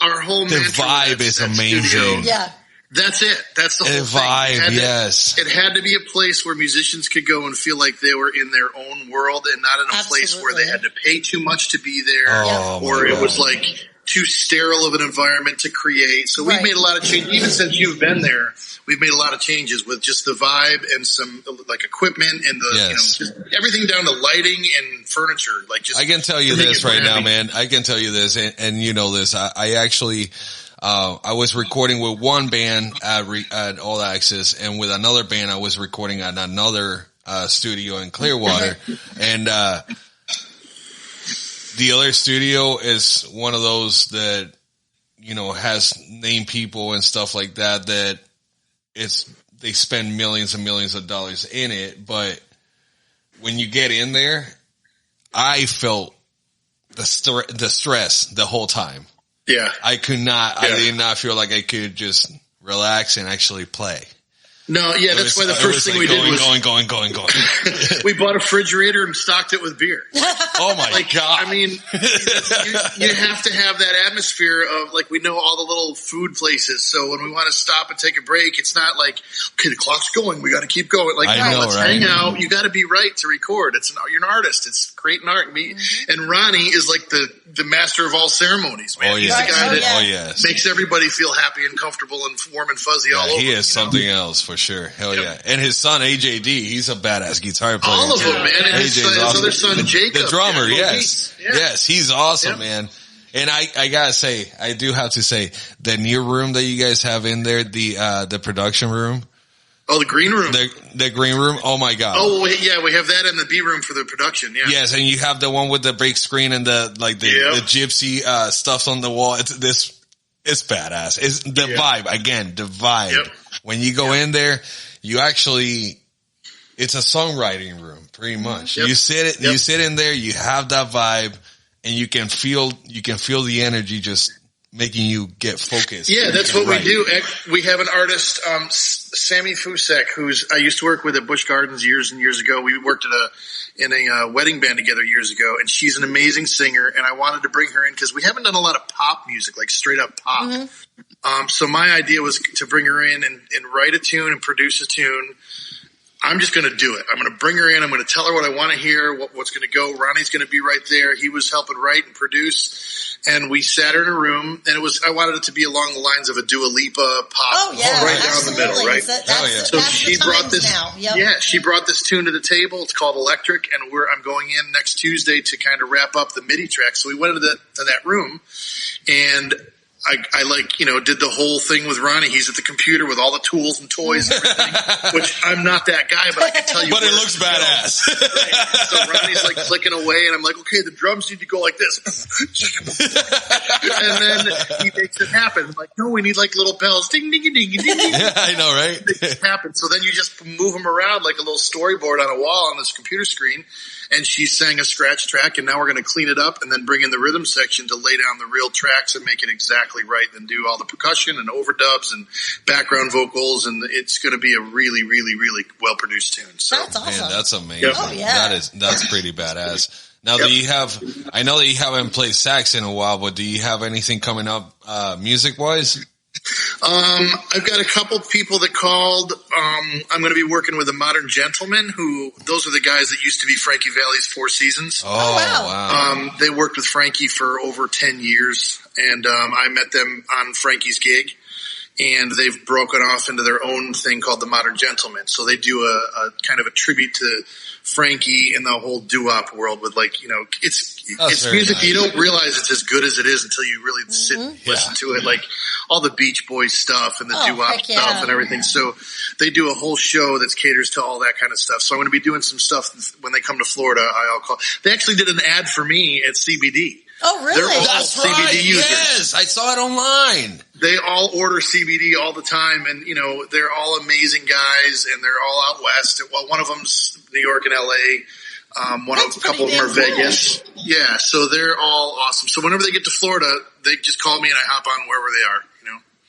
the vibe is amazing.
Studio,
Yeah.
That's it. That's the whole
vibe,
thing.
yes.
It had to be a place where musicians could go and feel like they were in their own world and not in a place where they had to pay too much to be there, or it was like too sterile of an environment to create. So we've made a lot of changes. Even since you've been there, we've made a lot of changes with just the vibe and some like equipment and the just everything down to lighting and furniture. Like, just
I can tell you this right now, man. I can tell you this, and you know this. I actually. I was recording with one band at All Access, and with another band I was recording at another studio in Clearwater. And the other studio is one of those that, has named people and stuff like that, they spend millions and millions of dollars in it. But when you get in there, I felt the stress the whole time.
Yeah.
I did not feel like I could just relax and actually play.
No, yeah, that's why the first thing we did was
going.
we bought a refrigerator and stocked it with beer.
Oh my God.
I mean, you have to have that atmosphere of, like, we know all the little food places. So when we want to stop and take a break, it's not like, okay, the clock's going, we got to keep going. Like, let's hang out. You got to be right to record. You're an artist. It's creating art. And Ronnie is like the master of all ceremonies, man.
Oh, yeah.
He's the guy that
yes.
makes everybody feel happy and comfortable and warm and fuzzy all over.
He is something else for sure. Hell yeah. And his son, AJD, he's a badass guitar player.
All of them, man. And his other son, Jacob.
The drummer, yes.
Yeah.
Yes, he's awesome, man. And I gotta say, I do have to say, the new room that you guys have in there, the production room.
Oh, the green room.
The green room. Oh my God.
Oh yeah, we have that in the B room for the production. Yeah.
Yes, and you have the one with the big screen and the gypsy stuff on the wall. It's badass. It's the vibe again. The vibe. Yep. When you go in there, it's a songwriting room pretty much. Yep. You sit in there, you have that vibe, and you can feel the energy just making you get focused.
Yeah, that's what we do. We have an artist, Sammy Fusek, I used to work with at Busch Gardens years and years ago. We worked in a wedding band together years ago, and she's an amazing singer, and I wanted to bring her in because we haven't done a lot of pop music, like straight up pop. Mm-hmm. So my idea was to bring her in and write a tune and produce a tune I'm just going to do it. I'm going to bring her in. I'm going to tell her what I want to hear, what's going to go. Ronnie's going to be right there. He was helping write and produce. And we sat her in a room, and I wanted it to be along the lines of a Dua Lipa pop, right down the middle, right? So she brought this, she brought this tune to the table. It's called Electric, and I'm going in next Tuesday to kind of wrap up the MIDI track. So we went into that room, and I did the whole thing with Ronnie. He's at the computer with all the tools and toys and everything, which I'm not that guy, but I can tell you.
But it looks badass.
Right. So Ronnie's like clicking away, and I'm like, okay, the drums need to go like this. And then he makes it happen. I'm like, no, we need like little bells. Ding, ding, ding, ding, ding.
Yeah, I know, right?
It happens. So then you just move them around like a little storyboard on a wall on this computer screen. And she sang a scratch track, and now we're going to clean it up and then bring in the rhythm section to lay down the real tracks and make it exactly right, then do all the percussion and overdubs and background vocals, and it's going to be a really, really, really well-produced tune. So,
that's awesome.
Man, that's amazing.
Oh, yeah.
That's pretty badass. Now that you I know that you haven't played sax in a while, but do you have anything coming up music-wise?
I've got a couple people that called. I'm going to be working with a Modern Gentleman those are the guys that used to be Frankie Valli's Four Seasons.
Oh, wow.
They worked with Frankie for over 10 years, and I met them on Frankie's gig, and they've broken off into their own thing called the Modern Gentleman. So they do a kind of a tribute to Frankie in the whole doo-wop world with it's music. Nice. You don't realize it's as good as it is until you really sit and listen to it. Like all the Beach Boys stuff and the doo-wop stuff and everything. So they do a whole show that caters to all that kind of stuff. So I'm going to be doing some stuff when they come to Florida. I'll call. They actually did an ad for me at CBD.
Oh, really?
They're all
That's
CBD
right.
users.
Yes, I saw it online.
They all order CBD all the time, and they're all amazing guys, and they're all out west. Well, one of them's New York and LA. A couple of them are Vegas. Yeah, so they're all awesome. So whenever they get to Florida, they just call me and I hop on wherever they are.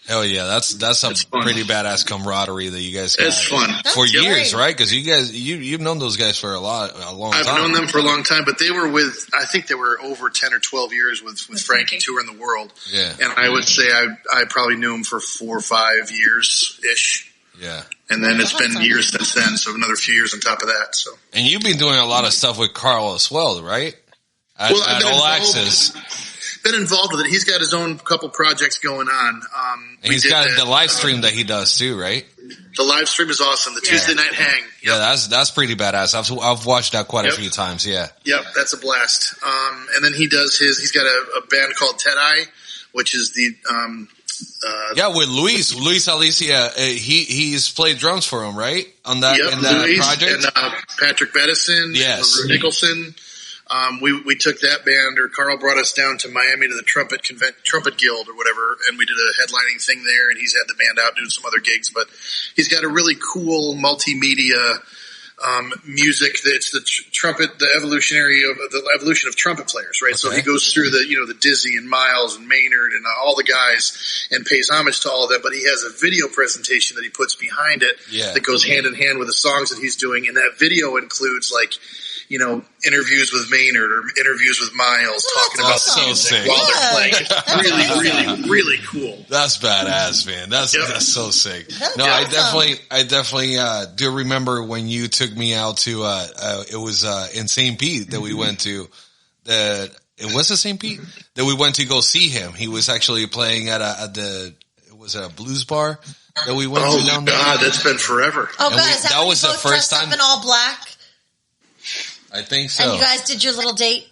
Hell yeah, that's pretty badass camaraderie that you guys got.
It's fun
for years, right? Because you guys you've known those guys for a long time.
I've known them for a long time, but they were I think they were over 10 or 12 years with Frankie touring the world.
Yeah,
and I would say I probably knew him for 4 or 5 years ish.
Yeah,
and then it's been years since then, so another few years on top of that. So, and
you've been doing a lot of stuff with Carl as well, right? At All Access.
Been involved with it. He's got his own couple projects going on.
And he's got the live stream that he does too, right?
The live stream is awesome. The Tuesday night hang. Yep.
Yeah, that's pretty badass. I've watched that quite a few times. Yeah.
Yep, that's a blast. And then he's got a band called Ted Eye, which is the
with Luis Alicia. He's played drums for him, right? On that in that
Luis
project.
And Patrick Bettison,
yes,
LaRue Nicholson. We took that band, or Carl brought us down to Miami to the Trumpet Guild or whatever, and we did a headlining thing there, and he's had the band out doing some other gigs, but he's got a really cool multimedia, music that's the evolution of trumpet players, right? Okay. So he goes through the Dizzy and Miles and Maynard and all the guys and pays homage to all of them, but he has a video presentation that he puts behind it that goes hand in hand with the songs that he's doing, and that video includes interviews with Maynard or interviews with Miles talking about the music while they're playing. It's really, really cool.
That's badass, man. That's so sick. No, I definitely do remember when you took me out to, it was, in St. Pete that we went to it was at St. Pete that we went to go see him. He was actually playing at a blues bar that we went to down there.
Oh God, that's been forever.
Oh guys,
that was the first time
in all black.
I think so.
And you guys did your little date?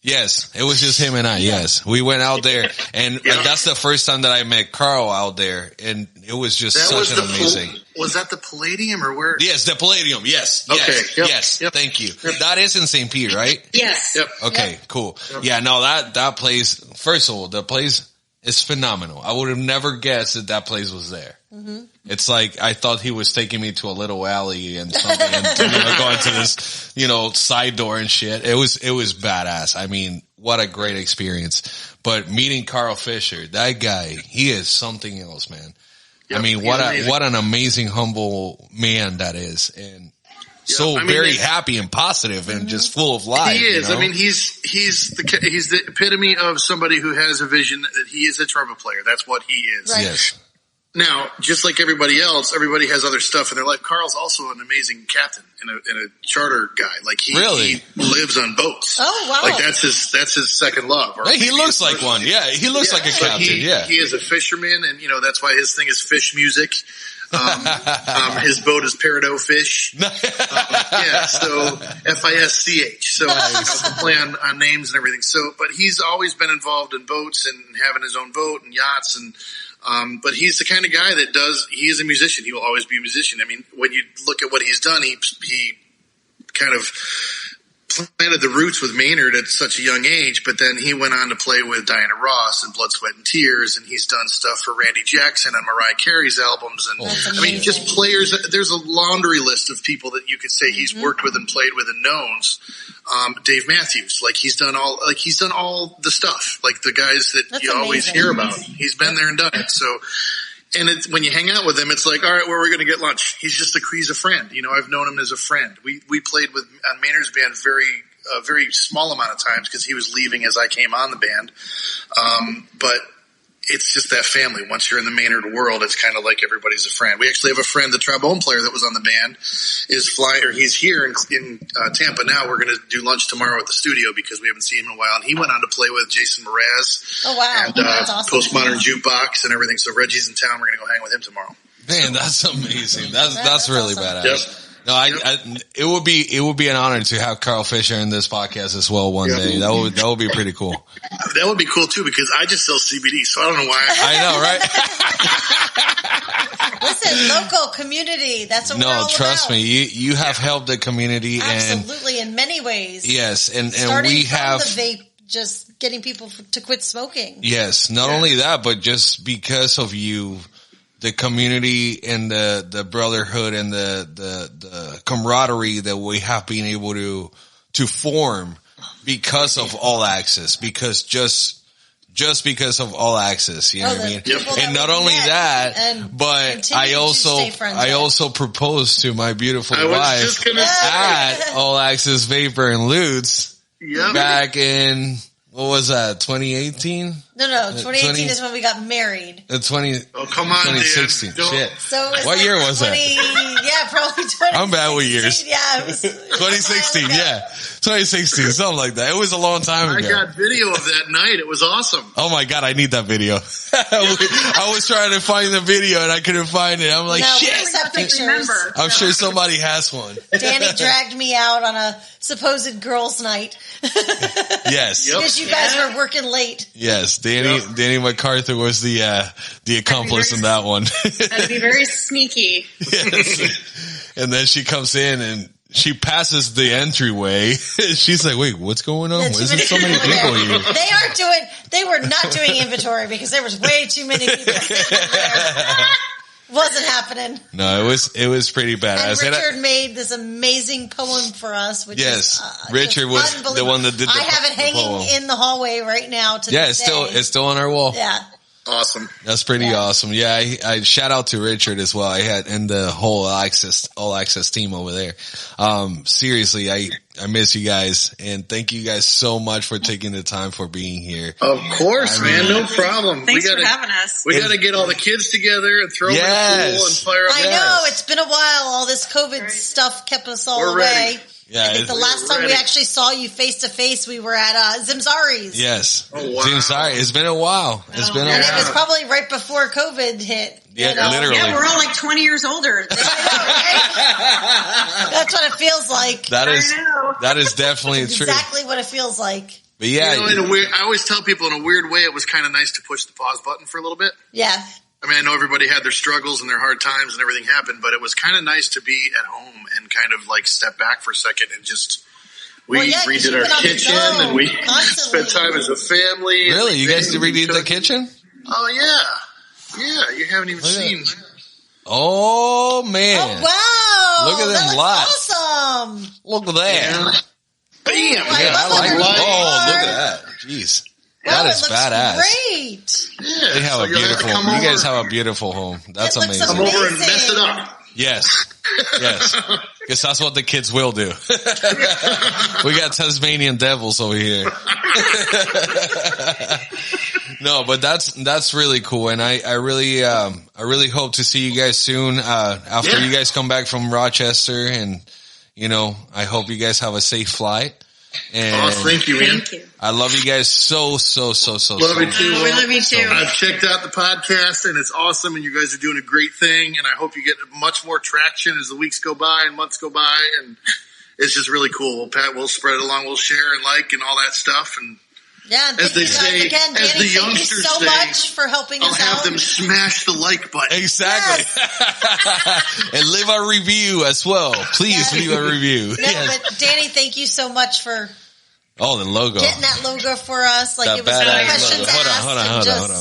Yes, it was just him and I. Yes, we went out there, and that's the first time that I met Carl out there, and it was just such an amazing.
Was that the Palladium or where?
Yes, the Palladium. Yes.
Okay.
Yes. Thank you. That is in St. Pete, right?
Yes.
Yep.
Okay. Cool. Yep. Yeah. No, that place. First of all, the place is phenomenal. I would have never guessed that place was there. Mm-hmm. It's like I thought he was taking me to a little alley and something, and going to this, side door and shit. It was badass. I mean, what a great experience. But meeting Carl Fisher, that guy, he is something else, man. Yep, I mean, what an amazing, humble man that is, and very happy and positive and just full of life.
He is. I mean, he's the epitome of somebody who has a vision that he is a trumpet player. That's what he is.
Right.
Yes.
Now, just like everybody else, everybody has other stuff in their life. Carl's also an amazing captain and a charter guy. Like he lives on boats.
Oh wow!
Like that's his second love.
Hey, he looks like one. Yeah, he looks like a captain.
He is a fisherman, and that's why his thing is fish music. His boat is Peridot Fish. So FISCH. So play on names and everything. So, but he's always been involved in boats and having his own boat and yachts and. But he's the kind of guy that he is a musician. He will always be a musician. I mean, when you look at what he's done, he kind of planted the roots with Maynard at such a young age, but then he went on to play with Diana Ross and Blood, Sweat, and Tears, and he's done stuff for Randy Jackson and Mariah Carey's albums. And I mean, just players, there's a laundry list of people that you could say he's worked with and played with and knows. Dave Matthews, he's done all the stuff, like the guys that you always hear about. He's been there and done it. So, and when you hang out with him, it's like, all right, where are we going to get lunch? He's a friend. I've known him as a friend. We played on Maynard's band a very small amount of times because he was leaving as I came on the band. But it's just that family. Once you're in the Maynard world, it's kind of like everybody's a friend. We actually have a friend, the trombone player that was on the band he's here in Tampa now. We're going to do lunch tomorrow at the studio because we haven't seen him in a while. And he went on to play with Jason Mraz.
Oh, wow.
And
that's awesome.
Postmodern Jukebox and everything. So Reggie's in town. We're going to go hang with him tomorrow.
Man, that's amazing. That's really
awesome.
badass.
Yep.
No, it would be an honor to have Carl Fisher in this podcast as well one day. That would be pretty cool.
That would be cool too because I just sell CBD, so I don't know why.
I know, right?
Listen, local community. That's what we're all
trust
about.
me. You have helped the community
absolutely in many ways.
Yes, and
starting
we
from
have
the vape, just getting people to quit smoking.
Yes, not only that, but just because of you. The community and the brotherhood and the camaraderie that we have been able to form because of All Access, because just because of All Access, you know what I mean?
Yep.
And not only that, but I also proposed to my beautiful wife at All Access Vapor and Lutes back in, what was that, 2018?
No, 2018 is when we got married.
2016. Shit.
So
what year was that?
Yeah, probably 2016.
I'm bad with years.
Yeah, it was
2016, 2016, something like that. It was a long time ago.
I got video of that night. It was awesome.
Oh my God, I need that video. I was trying to find the video and I couldn't find it. I'm like, shit.
We have pictures.
I'm sure somebody has one.
Danny dragged me out on a supposed girls' night.
Yes.
Because you guys were working late.
Yes, Dani Macarthur was the accomplice in that one.
Had to be very sneaky.
Yes. And then she comes in and she passes the entryway. She's like, wait, what's going on? Is there so many people here?
They were not doing inventory because there was way too many people there. Wasn't happening.
No, it was pretty badass.
And Richard made this amazing poem for us. Which is,
Richard was the one that did the poem.
I have it hanging in the hallway right now.
It's still on our wall.
Yeah.
Awesome.
That's pretty awesome. Yeah, I shout out to Richard as well. I had and the whole All Access team over there. Seriously, I miss you guys and thank you guys so much for taking the time for being here.
Of course, man, no problem.
Thanks for having us.
We got to get all the kids together and throw them in the pool and fire up.
I know it's been a while. All this COVID stuff kept us all away.
Ready.
Yeah,
I think the last time we actually saw you face to face, we were at Zimzari's.
Yes.
Oh, wow.
Zimzari. It's been a while.
And it was probably right before COVID hit.
Yeah, literally.
Yeah, we're all like 20 years older.
I know, right? That's what it feels like.
That is definitely true.
Exactly what it feels like.
But yeah.
I always tell people in a weird way, it was kind of nice to push the pause button for a little bit.
Yeah.
I mean, I know everybody had their struggles and their hard times and everything happened, but it was kind of nice to be at home and kind of like step back for a second and just redid our kitchen and we spent time as a family.
Really? You guys redid the kitchen?
Oh, yeah. Yeah, you haven't even seen.
Oh, man.
Oh, wow.
Look at them lights.
Awesome.
Look at that.
Bam.
Yeah, I like it. Oh, look at that. Jeez. That is badass.
Great.
Yeah.
They have a beautiful. You guys have a beautiful home. That's amazing.
Come over and mess it up.
Yes. Because that's what the kids will do. We got Tasmanian devils over here. No, but that's really cool. And I really hope to see you guys soon, after you guys come back from Rochester. And, I hope you guys have a safe flight. And
thank you, man.
Thank you.
I love you guys so.
Love you too.
We love you too.
I've checked out the podcast and it's awesome, and you guys are doing a great thing, and I hope you get much more traction as the weeks go by and months go by, and it's just really cool. We'll spread it along, we'll share and like and all that stuff, and
yeah,
as they say,
again,
as
Dani,
the
thank
youngsters
you so
say,
much for helping
I'll
us
have
out.
them smash the like button.
Exactly. And leave a review as well. Please leave a review.
No, but Dani, thank you so much for
the logo.
getting that logo for us. Like,
That
it was no
badass
questions
logo.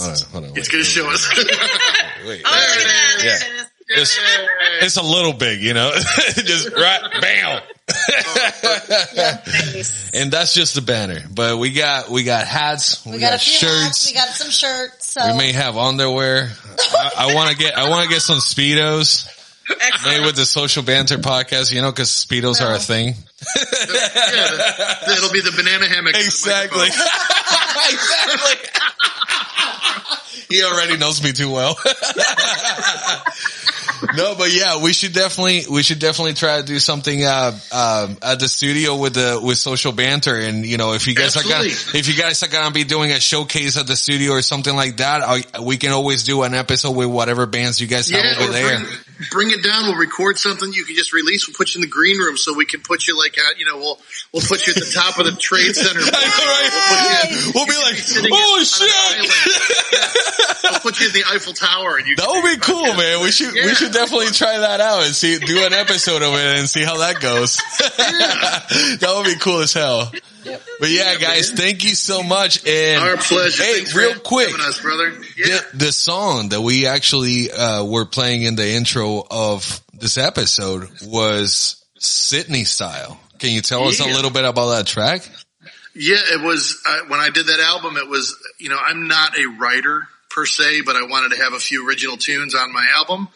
asked.
Hold on.
It's going to show us.
Wait.
Oh, look at that.
Yeah.
There it is.
It's a little big, just right, bam.
Nice.
And that's just the banner. But we got hats, we
got a
got
few
shirts,
hats, we got some shirts. So.
we may have underwear. I want to get some Speedos made with the Social Banter podcast, cause Speedos are a thing.
It'll be the banana hammock.
Exactly. Exactly. He already knows me too well. No, but yeah, we should definitely try to do something at the studio with Social Banter. And if you guys are gonna be doing a showcase at the studio or something like that, we can always do an episode with whatever bands you guys have over there.
Bring it down. We'll record something you can just release. We'll put you in the green room so we can put you we'll put you at the top of the trade center.
We'll be like, oh shit!
We'll put you in the Eiffel Tower. And
that would be cool, man. We should definitely try that out and do an episode of it and see how that goes. That would be cool as hell. Yep. But yeah, guys, thank you so much. And
our pleasure.
Hey, real quick,
us, brother. Yeah.
The song that we actually were playing in the intro of this episode was Sydney Style. Can you tell us a little bit about that track?
Yeah, it was when I did that album. It was I'm not a writer per se, but I wanted to have a few original tunes on my album,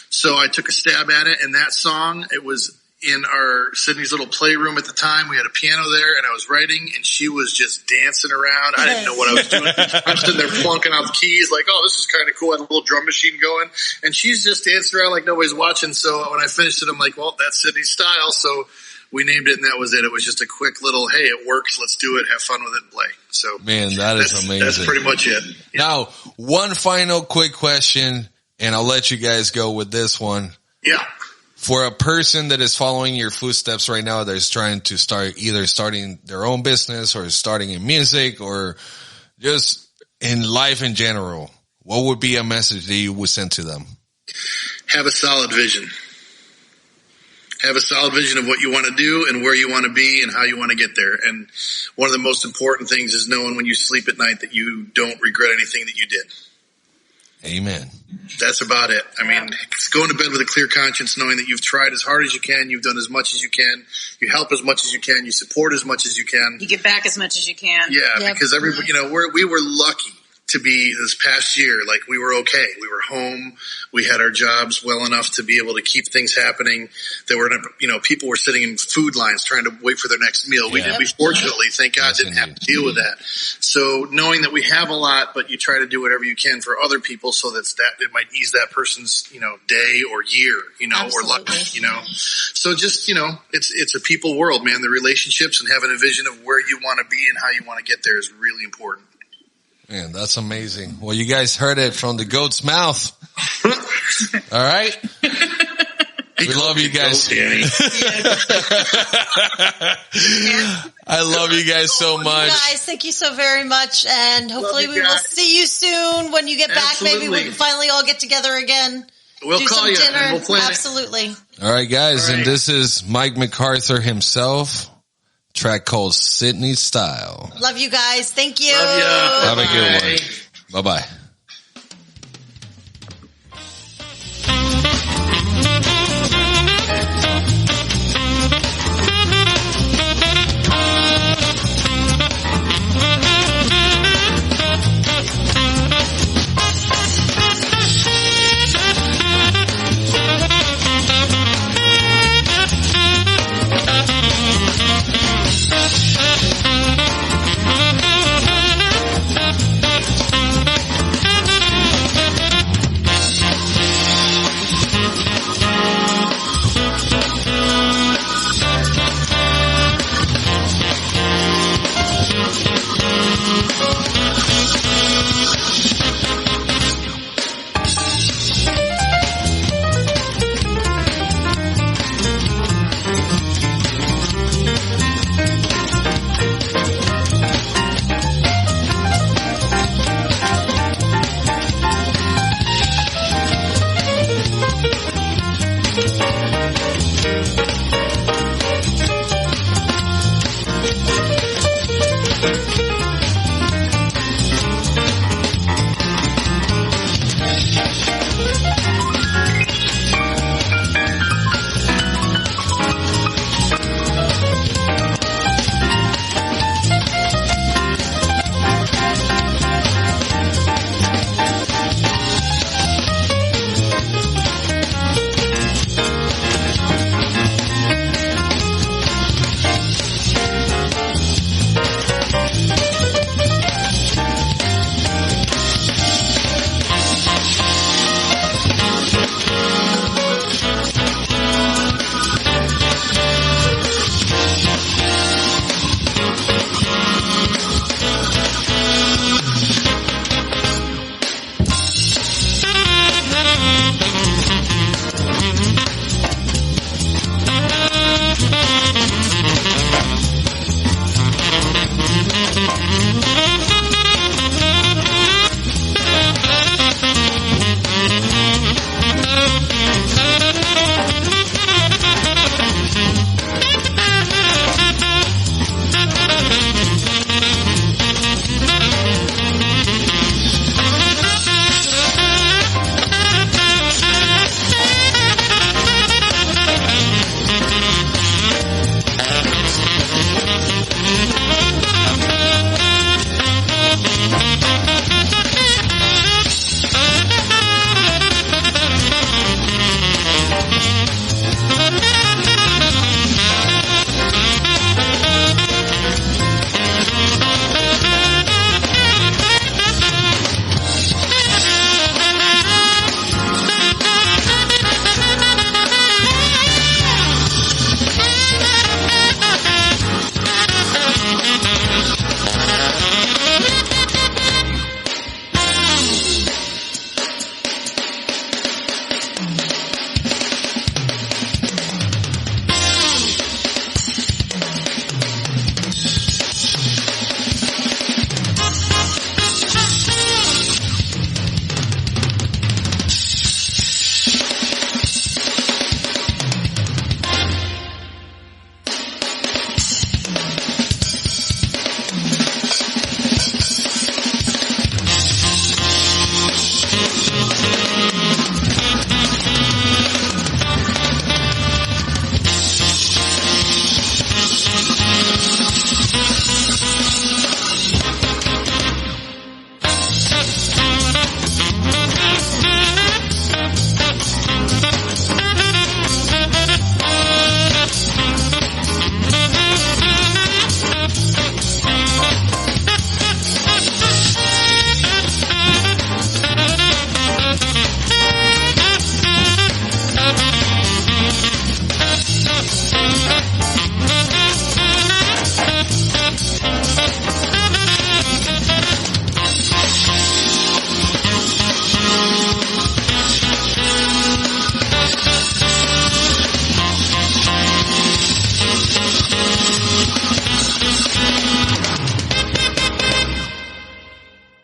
so I took a stab at it. And that song, it was in our Sydney's little playroom at the time. We had a piano there, and I was writing, and she was just dancing around. I didn't know what I was doing. I'm sitting there plunking out the keys like, oh, this is kind of cool. I had a little drum machine going, and she's just dancing around like nobody's watching. So when I finished it, I'm like, well, that's Sydney's style. So we named it, and that was it. It was just a quick little, hey, it works. Let's do it. Have fun with it and play. So
man, that's amazing.
That's pretty much it. Yeah.
Now, one final quick question, and I'll let you guys go with this one.
Yeah.
For a person that is following your footsteps right now, that's trying to starting their own business or starting in music or just in life in general, what would be a message that you would send to them?
Have a solid vision. Have a solid vision of what you want to do and where you want to be and how you want to get there. And one of the most important things is knowing when you sleep at night that you don't regret anything that you did.
Amen.
That's about it. I mean, it's going to bed with a clear conscience, knowing that you've tried as hard as you can, you've done as much as you can, you help as much as you can, you support as much as you can.
You give back as much as you can.
Yeah, because everybody, we were lucky to be this past year. Like, we were okay. We were home. We had our jobs well enough to be able to keep things happening. There were, people were sitting in food lines trying to wait for their next meal. We fortunately, thank God, didn't have to deal with that. So knowing that we have a lot, but you try to do whatever you can for other people so that it might ease that person's, day or year, or life, So just, it's a people world, man. The relationships and having a vision of where you want to be and how you want to get there is really important.
Man, that's amazing. Well, you guys heard it from the goat's mouth. All right. We love you guys. I love you guys so much.
Guys, thank you so very much. And hopefully we will see you soon when you get back. Maybe we can finally all get together again.
We'll
do
call
some
you.
dinner.
And we'll plan
Absolutely.
All right, guys. And this is Mike Macarthur himself. Track called Sydney Style.
Love you guys. Thank you.
Love ya.
Have a good one. Bye-bye.